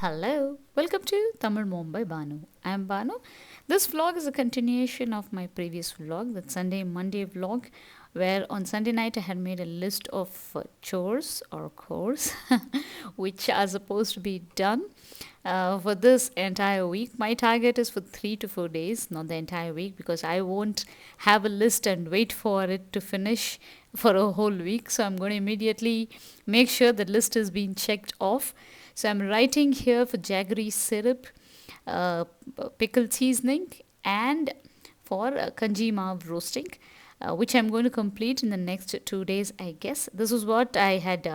Hello, welcome to Tamil Mom by Bhanu. I am Bhanu. This vlog is a continuation of my previous vlog, that Sunday Monday vlog, where on Sunday night I had made a list of chores or chores which are supposed to be done for this entire week. My target is for 3 to 4 days, not the entire week, because I won't have a list and wait for it to finish for a whole week. So I'm going to immediately make sure the list is being checked off. So I'm writing here for jaggery syrup, uh, pickle seasoning, and for kanji maav roasting, which I'm going to complete in the next 2 days, I guess. This is what I had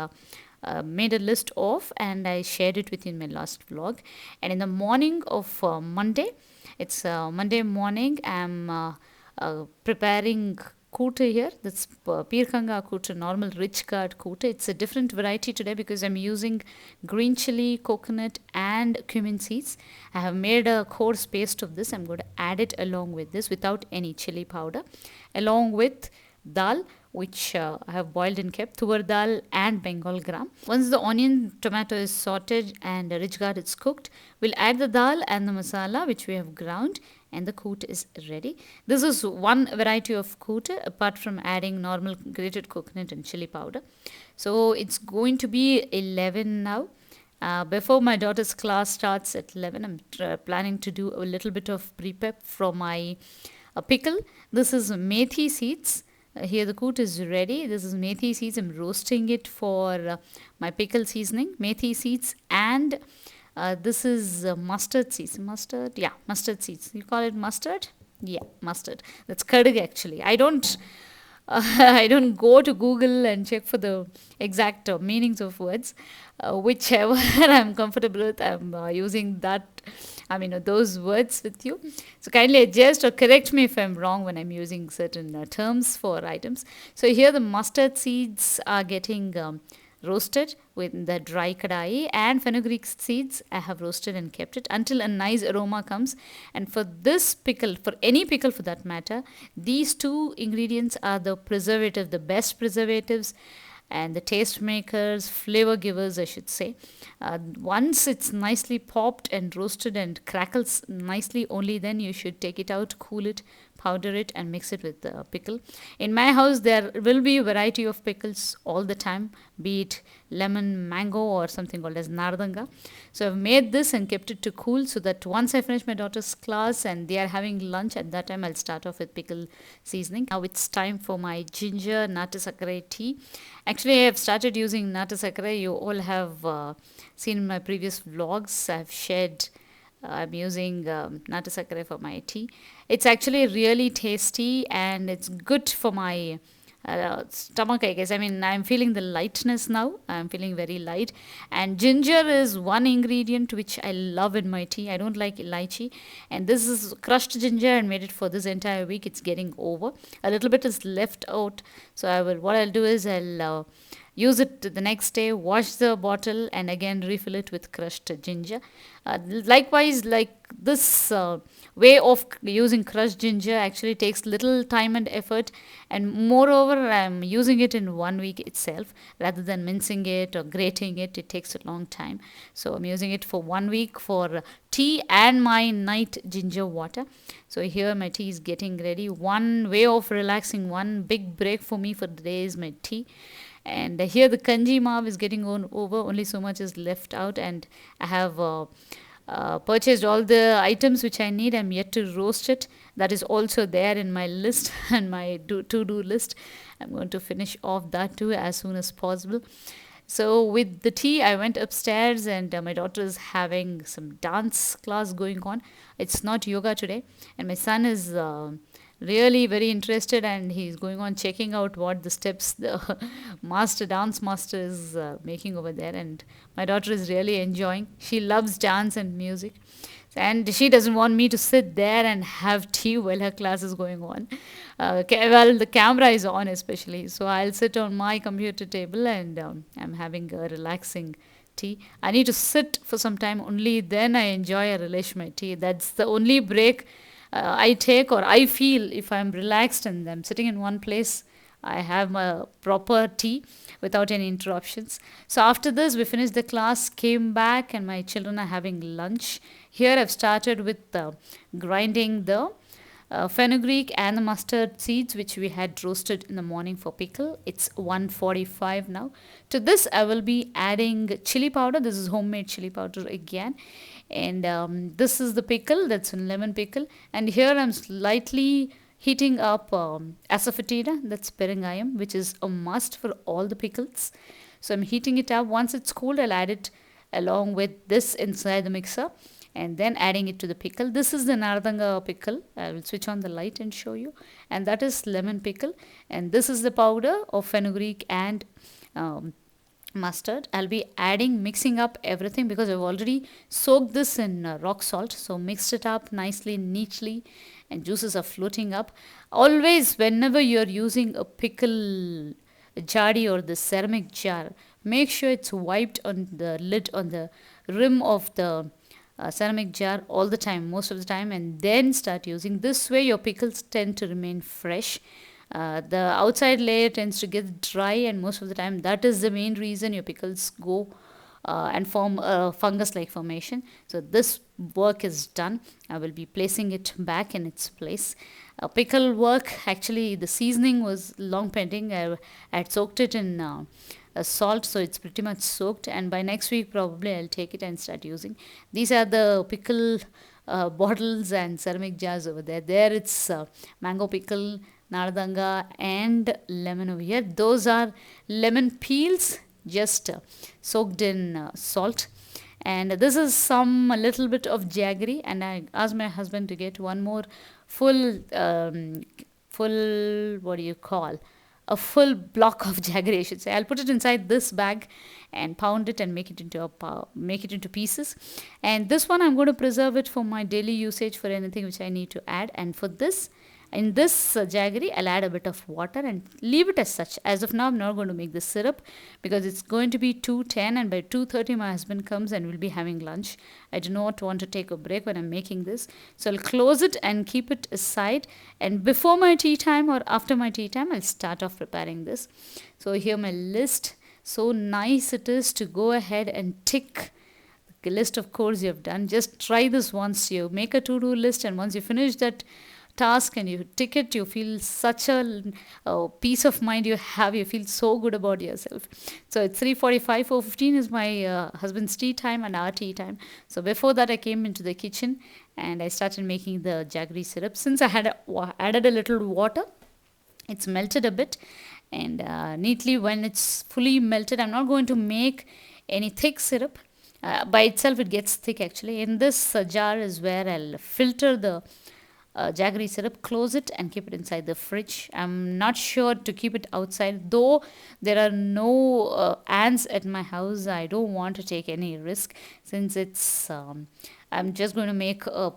made a list of, and I shared it with you in my last vlog. And in the morning of Monday, it's Monday morning, I'm preparing kootu here. That's Pirkanga kootu, normal rich curd kootu. It's a different variety today because I'm using green chili, coconut, and cumin seeds. I have made a coarse paste of this. I'm going to add it along with this without any chili powder, along with dal, which I have boiled and kept, tur dal and Bengal gram. Once the onion tomato is sauteed and the rich curd is cooked, we'll add the dal and the masala which we have ground, and the koot is ready. This is one variety of koot apart from adding normal grated coconut and chili powder. So it's going to be 11 now. Before my daughter's class starts at 11, I'm planning to do a little bit of pre-prep for my pickle. This is methi seeds. Here the koot is ready. This is methi seeds. I'm roasting it for my pickle seasoning. Methi seeds, and this is mustard seeds. Mustard seeds. You call it mustard? Yeah, mustard. That's kadig actually. I don't I don't go to Google and check for the exact meanings of words. Whichever I'm comfortable with, I'm using that. Those words with you. So kindly adjust or correct me if I'm wrong when I'm using certain terms for items. So here the mustard seeds are getting roasted with the dry kadai, and fenugreek seeds I have roasted and kept it until a nice aroma comes. And for this pickle, for any pickle for that matter, these two ingredients are the preservative, the best preservatives, and the taste makers, flavor givers, I should say. Once it's nicely popped and roasted and crackles nicely, only then you should take it out, cool it, powder it, and mix it with the pickle. In my house, there will be a variety of pickles all the time, be it lemon, mango, or something called as nardanga. So I've made this and kept it to cool so that once I finish my daughter's class and they are having lunch, at that time I'll start off with pickle seasoning. Now it's time for my ginger Natty Sakura tea. Actually, I have started using Natty Sakura. You all have seen in my previous vlogs. I've shared I'm using Natty Sakura for my tea. It's actually really tasty and it's good for my stomach, I guess. I'm feeling the lightness now. I'm feeling very light. And ginger is one ingredient which I love in my tea. I don't like elaichi. And this is crushed ginger and made it for this entire week. It's getting over. A little bit is left out. So what I'll do is I'll use it the next day, wash the bottle, and again refill it with crushed ginger. Likewise, like this way of using crushed ginger actually takes little time and effort, and moreover, I'm using it in 1 week itself rather than mincing it or grating it. It takes a long time. So I'm using it for 1 week for tea and my night ginger water. So here my tea is getting ready. One way of relaxing, one big break for me for the day is my tea. And here the kanji maav is getting over. Only so much is left out, and I have purchased all the items which I need. I'm yet to roast it. That is also there in my list and my to-do list. I'm going to finish off that too as soon as possible. So with the tea, I went upstairs, and my daughter is having some dance class going on. It's not yoga today, and my son is really very interested, and he's going on checking out what the steps the dance master is making over there. And my daughter is really enjoying. She loves dance and music, and she doesn't want me to sit there and have tea while her class is going on. Well, the camera is on especially, so I'll sit on my computer table, and I'm having a relaxing tea. I need to sit for some time, only then I enjoy or relish my tea. That's the only break I take, or I feel, if I'm relaxed and I'm sitting in one place I have my proper tea without any interruptions. So after this, we finished the class, came back, and my children are having lunch. Here I've started with grinding the fenugreek and the mustard seeds which we had roasted in the morning for pickle. It's 1:45 now. To this I will be adding chili powder. This is homemade chili powder again. And this is the pickle, that's a lemon pickle. And here I'm slightly heating up asafoetida, that's perengayam, which is a must for all the pickles. So I'm heating it up. Once it's cooled, I'll add it along with this inside the mixer and then adding it to the pickle. This is the Nardanga pickle. I will switch on the light and show you. And that is lemon pickle. And this is the powder of fenugreek and mustard. I'll be adding, mixing up everything because I've already soaked this in rock salt. So mixed it up nicely, neatly, and juices are floating up. Always, whenever you're using a pickle jardy or the ceramic jar, make sure it's wiped on the lid, on the rim of the ceramic jar all the time, most of the time, and then start using. This way your pickles tend to remain fresh. The outside layer tends to get dry, and most of the time that is the main reason your pickles go and form a fungus like formation. So this work is done. I will be placing it back in its place. Pickle work, actually the seasoning was long pending. I had soaked it in salt, so it's pretty much soaked, and by next week probably I'll take it and start using. These are the pickle bottles and ceramic jars over there. There it's mango pickle, nardanga, and lemon over here. Those are lemon peels just soaked in salt. And this is some a little bit of jaggery, and I asked my husband to get one more full what do you call, a full block of jaggery, I should say. I'll put it inside this bag and pound it and make it into pieces. And this one I'm going to preserve it for my daily usage, for anything which I need to add. And for this, in this jaggery, I'll add a bit of water and leave it as such. As of now, I'm not going to make the syrup because it's going to be 2:10, and by 2:30 my husband comes and we'll be having lunch. I do not want to take a break when I'm making this. So I'll close it and keep it aside. And before my tea time or after my tea time, I'll start off preparing this. So here my list. So nice it is to go ahead and tick the list of chores you have done. Just try this once. You make a to-do list, and once you finish that task and you tick it, you feel such a peace of mind you have. You feel so good about yourself. So it's 3:45. 4:15 is my husband's tea time and our tea time. So before that, I came into the kitchen and I started making the jaggery syrup. Since I had added a little water, it's melted a bit, and neatly when it's fully melted, I'm not going to make any thick syrup. By itself it gets thick actually. In this jar is where I'll filter the jaggery syrup, close it and keep it inside the fridge. I'm not sure to keep it outside, though there are no ants at my house. I don't want to take any risk, since it's I'm just going to make a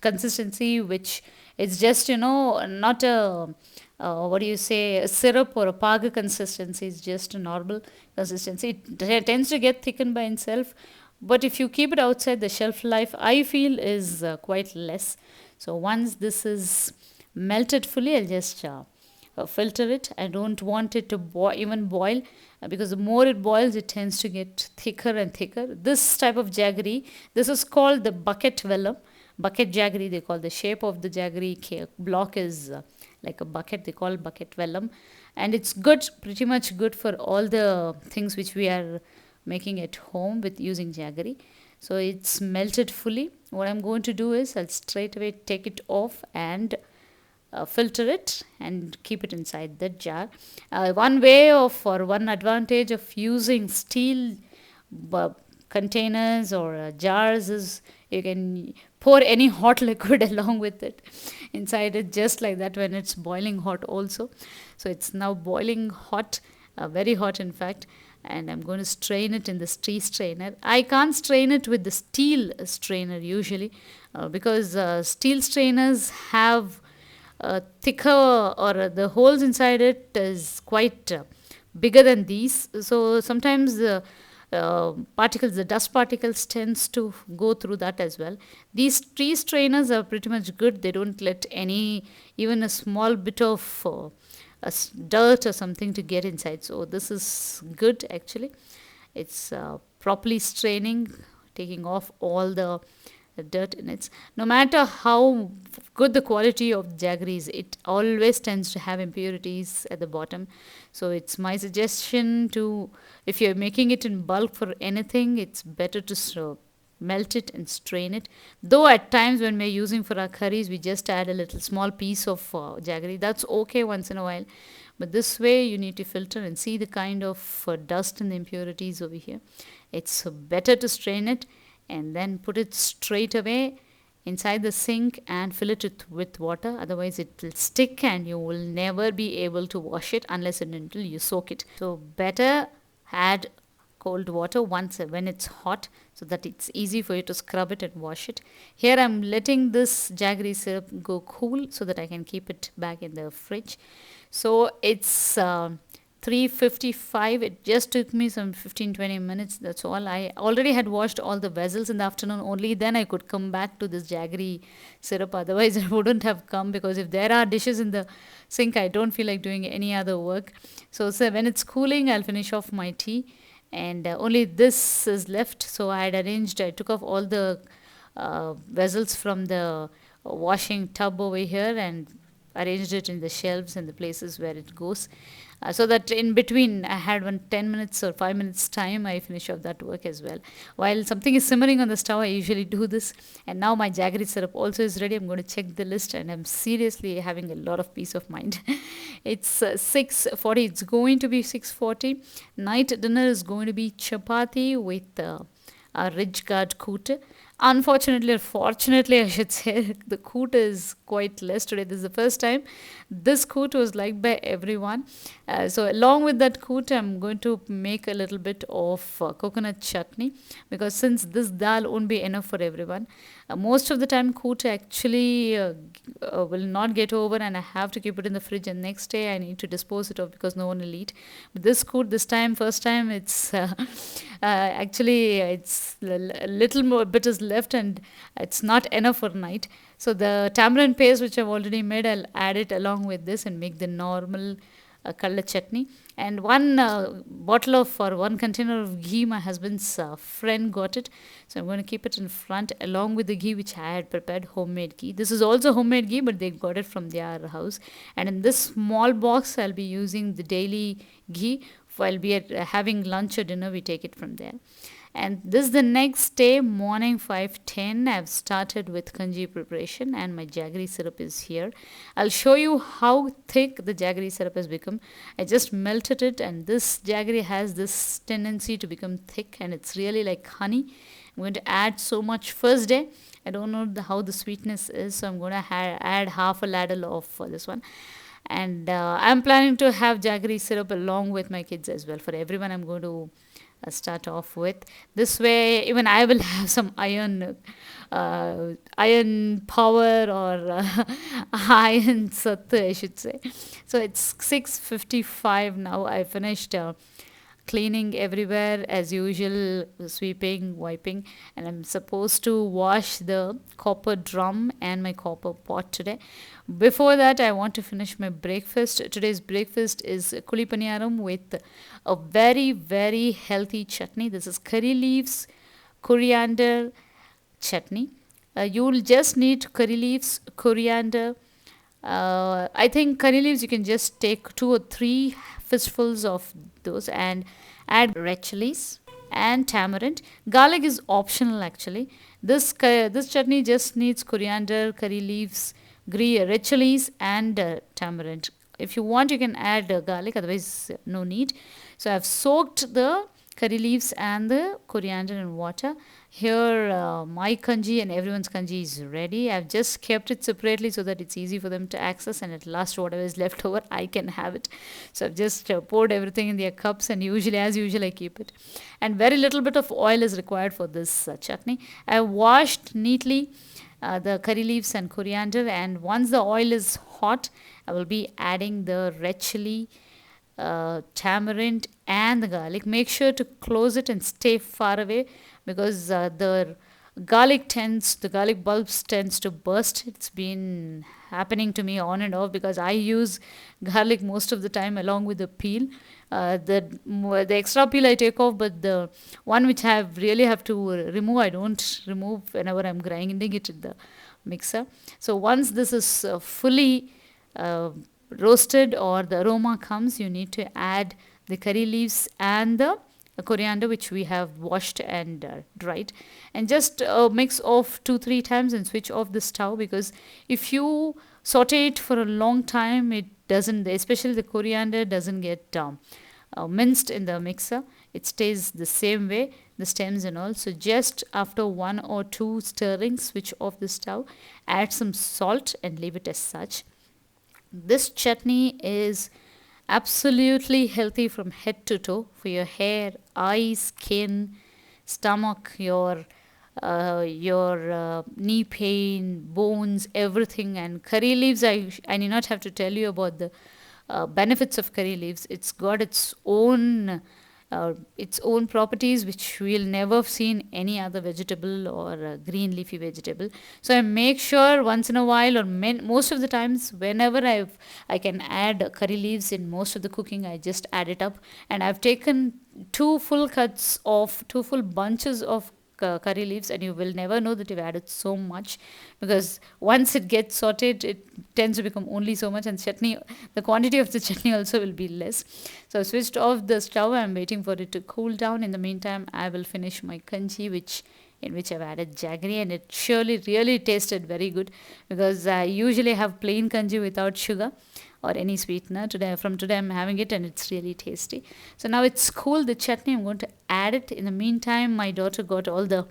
consistency which it's just, not a what do you say, a syrup or a paga consistency. It's just a normal consistency. It tends to get thickened by itself, but if you keep it outside, the shelf life, I feel, is quite less. So once this is melted fully, I'll just filter it. I don't want it to even boil, because the more it boils, it tends to get thicker and thicker. This type of jaggery, this is called the bucket vellum. Bucket jaggery, they call. The shape of the jaggery block is like a bucket. They call bucket vellum, and it's good, pretty much good for all the things which we are making at home with using jaggery. So it's melted fully. What I'm going to do is I'll straight away take it off and filter it and keep it inside the jar. One way of, or one advantage of using steel containers or jars is you can pour any hot liquid along with it inside it, just like that, when it's boiling hot also. So it's now boiling hot, very hot in fact. And I'm going to strain it in the tea strainer. I can't strain it with the steel strainer usually, because steel strainers have thicker, or the holes inside it is quite bigger than these. So sometimes the particles, the dust particles, tends to go through that as well. These tea strainers are pretty much good. They don't let even a small bit of dirt or something to get inside. So this is good actually. It's properly straining, taking off all the dirt in it. No matter how good the quality of jaggery is, it always tends to have impurities at the bottom. So it's my suggestion to, if you're making it in bulk for anything, it's better to melt it and strain it. Though at times when we're using for our curries, we just add a little small piece of jaggery. That's okay once in a while. But this way you need to filter and see the kind of dust and the impurities over here. It's better to strain it and then put it straight away inside the sink and fill it with water. Otherwise it will stick and you will never be able to wash it unless and until you soak it. So better add cold water once when it's hot, so that it's easy for you to scrub it and wash it. Here I'm letting this jaggery syrup go cool so that I can keep it back in the fridge. So it's 3:55. It just took me some 15-20 minutes. That's all. I already had washed all the vessels in the afternoon. Only then I could come back to this jaggery syrup. Otherwise I wouldn't have come, because if there are dishes in the sink, I don't feel like doing any other work. So when it's cooling, I'll finish off my tea. And only this is left. So I took off all the vessels from the washing tub over here and arranged it in the shelves and the places where it goes, so that in between I had 10 minutes or 5 minutes time, I finish off that work as well. While something is simmering on the stove, I usually do this. And now my jaggery syrup also is ready. I'm going to check the list and I'm seriously having a lot of peace of mind. It's 6:40. It's going to be 6:40. Night dinner is going to be chapati with a ridge guard koot. Unfortunately, or fortunately, I should say, the koot is quite less today. This is the first time this koot was liked by everyone. So along with that koot, I'm going to make a little bit of coconut chutney, because since this dal won't be enough for everyone. Most of the time, koot actually will not get over, and I have to keep it in the fridge. And next day, I need to dispose it off because no one will eat. But this koot, this time, first time, it's actually it's a little more bit is left, and it's not enough for night. So the tamarind paste which I've already made, I'll add it along with this and make the normal color chutney. And one bottle of, or one container of ghee, my husband's friend got it, so I'm going to keep it in front along with the ghee which I had prepared, homemade ghee. This is also homemade ghee, but they got it from their house. And in this small box, I'll be using the daily ghee. While we are having lunch or dinner, we take it from there. And this is the next day, morning 5:10. I've started with kanji preparation and my jaggery syrup is here. I'll show you how thick the jaggery syrup has become. I just melted it, and this jaggery has this tendency to become thick, and it's really like honey. I'm going to add so much first day. I don't know how the sweetness is, so I'm going to add half a ladle of this one. And I'm planning to have jaggery syrup along with my kids as well. For everyone, I'm going to start off with. This way, even I will have some iron power, or iron sattva, I should say. So it's 6:55 now. I finished cleaning everywhere as usual, sweeping, wiping, and I'm supposed to wash the copper drum and my copper pot today. Before that, I want to finish my breakfast. Today's breakfast is kuli paniyaram with a very, very healthy chutney. This is curry leaves, coriander chutney. You'll just need curry leaves, coriander. I think curry leaves, you can just take 2 or 3 fistfuls of those and add red chilies and tamarind. Garlic is optional actually. This chutney just needs coriander, curry leaves, red chilies and tamarind. If you want, you can add garlic, otherwise no need. So I've soaked the curry leaves and the coriander in water. Here my kanji and everyone's kanji is ready. I've just kept it separately so that it's easy for them to access, and at last whatever is left over, I can have it. So I've just poured everything in their cups, and as usual I keep it. And very little bit of oil is required for this chutney. I washed neatly the curry leaves and coriander, and once the oil is hot, I will be adding the red chili, tamarind and the garlic. Make sure to close it and stay far away, because the the garlic bulbs tends to burst. It's been happening to me on and off because I use garlic most of the time along with the peel. The extra peel I take off, but the one which I really have to remove, I don't remove whenever I'm grinding it in the mixer. So once this is fully uh, roasted or the aroma comes, you need to add the curry leaves and the coriander which we have washed and dried, and just mix off 2 3 times and switch off the stove, because if you saute it for a long time, it doesn't, especially the coriander doesn't get minced in the mixer. It stays the same way, the stems and all. So just after 1 or 2 stirrings, switch off the stove, add some salt and leave it as such. This chutney is absolutely healthy from head to toe for your hair, eyes, skin, stomach, your knee pain, bones, everything. And curry leaves, I need not have to tell you about the benefits of curry leaves. It's got its own properties which we'll never see in any other vegetable or green leafy vegetable. So I make sure once in a while, or most of the times, whenever I can add curry leaves in most of the cooking, I just add it up. And I've taken two full bunches of curry leaves, and you will never know that you've added so much, because once it gets sauteed, it tends to become only so much, and chutney, the quantity of the chutney also will be less. So I switched off the stove. I'm waiting for it to cool down. In the meantime, I will finish my kanji, in which I've added jaggery, and it surely really tasted very good, because I usually have plain kanji without sugar or any sweetener. Today I'm having it, and it's really tasty. So now it's cool, the chutney. I'm going to add it. In the meantime, my daughter got all the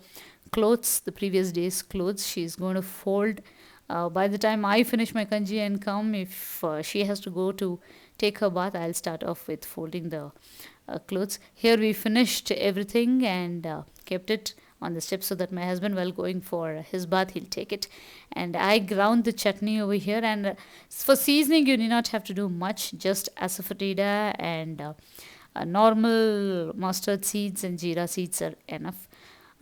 clothes, the previous day's clothes. She's going to fold. By the time I finish my kanji and come, if she has to go to take her bath, I'll start off with folding the clothes. Here we finished everything and kept it on the step so that my husband, while going for his bath, he'll take it. And I ground the chutney over here. And for seasoning, you need not have to do much, just asafoetida and normal mustard seeds and jeera seeds are enough.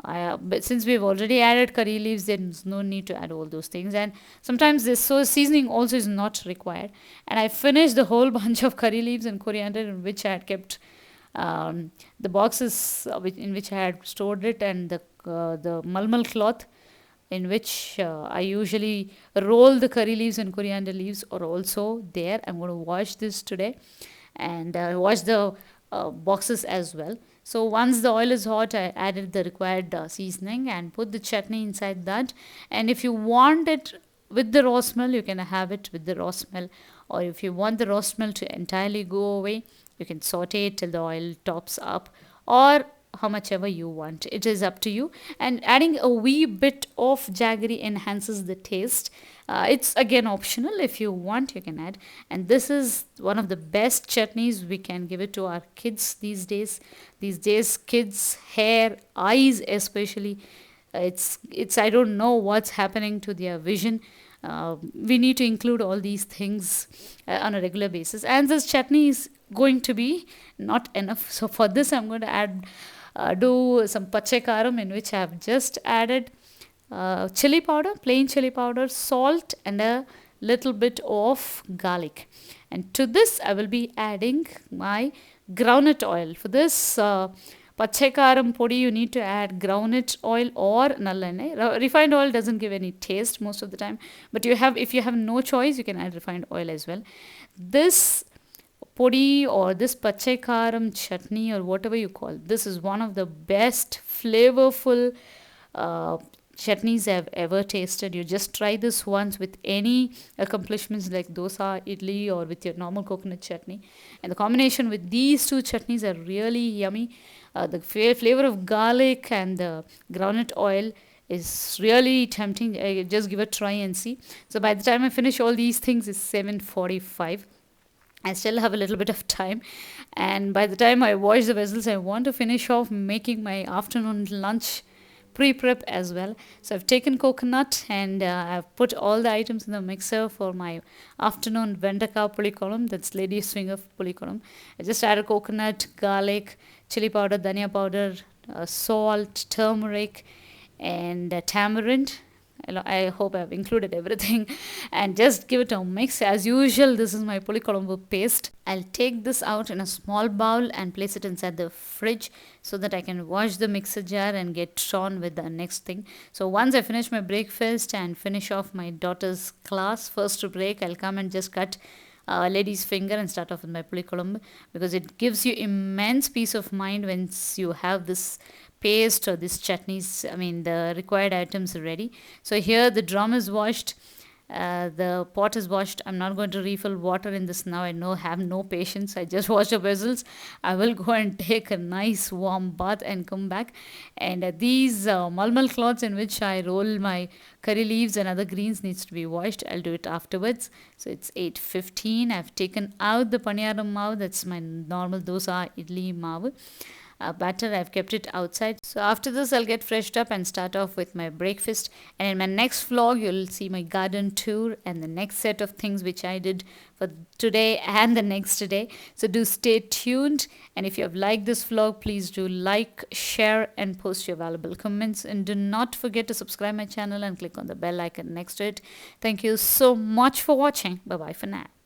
But since we've already added curry leaves, there's no need to add all those things. And sometimes this so seasoning also is not required. And I finished the whole bunch of curry leaves and coriander in which I had kept the boxes in which I had stored it, and the malmal cloth in which I usually roll the curry leaves and coriander leaves are also there. I'm going to wash this today and wash the boxes as well. So once the oil is hot, I added the required seasoning and put the chutney inside that. And if you want it with the raw smell, you can have it with the raw smell. Or if you want the raw smell to entirely go away, you can saute it till the oil tops up, or how much ever you want. It is up to you. And adding a wee bit of jaggery enhances the taste. It's again optional. If you want, you can add. And this is one of the best chutneys we can give it to our kids these days. These days, kids' hair, eyes especially, it's I don't know what's happening to their vision. We need to include all these things on a regular basis. And this chutney is going to be not enough. So for this, I'm going to do some pache karam, in which I have just added chili powder, plain chili powder, salt, and a little bit of garlic. And to this, I will be adding my groundnut oil. For this pache karam podi, you need to add groundnut oil or nallehnai. Refined oil doesn't give any taste most of the time, but if you have no choice, you can add refined oil as well. This podi or this pache karam chutney or whatever you call, this is one of the best flavorful chutneys I've ever tasted. You just try this once with any accomplishments like dosa, idli, or with your normal coconut chutney. And the combination with these two chutneys are really yummy. The flavor of garlic and the groundnut oil is really tempting. Just give it a try and see. So by the time I finish all these things, it's 7:45. I still have a little bit of time, and by the time I wash the vessels, I want to finish off making my afternoon lunch pre-prep as well. So I've taken coconut and I've put all the items in the mixer for my afternoon vendaka pulikolam, that's lady's finger pulikolam. I just added coconut, garlic, chili powder, dhania powder, salt, turmeric, and tamarind. I hope I've included everything and just give it a mix. As usual, this is my pulikolombu paste. I'll take this out in a small bowl and place it inside the fridge so that I can wash the mixer jar and get on with the next thing. So once I finish my breakfast and finish off my daughter's class, first break, I'll come and just cut a lady's finger and start off with my pulikolombu, because it gives you immense peace of mind once you have this paste or this chutneys, I mean the required items are ready. So here the drum is washed, the pot is washed. I'm not going to refill water in this now. I know have no patience. I just wash the vessels. I will go and take a nice warm bath and come back. And these malmal cloths in which I roll my curry leaves and other greens needs to be washed. I'll do it afterwards. So it's 8:15. I've taken out the paniyaram maav. That's my normal dosa idli maav batter. I've kept it outside. So after this, I'll get freshed up and start off with my breakfast. And in my next vlog, you'll see my garden tour and the next set of things which I did for today and the next day. So do stay tuned. And if you have liked this vlog, please do like, share, and post your valuable comments. And do not forget to subscribe my channel and click on the bell icon next to it. Thank you so much for watching. Bye bye for now.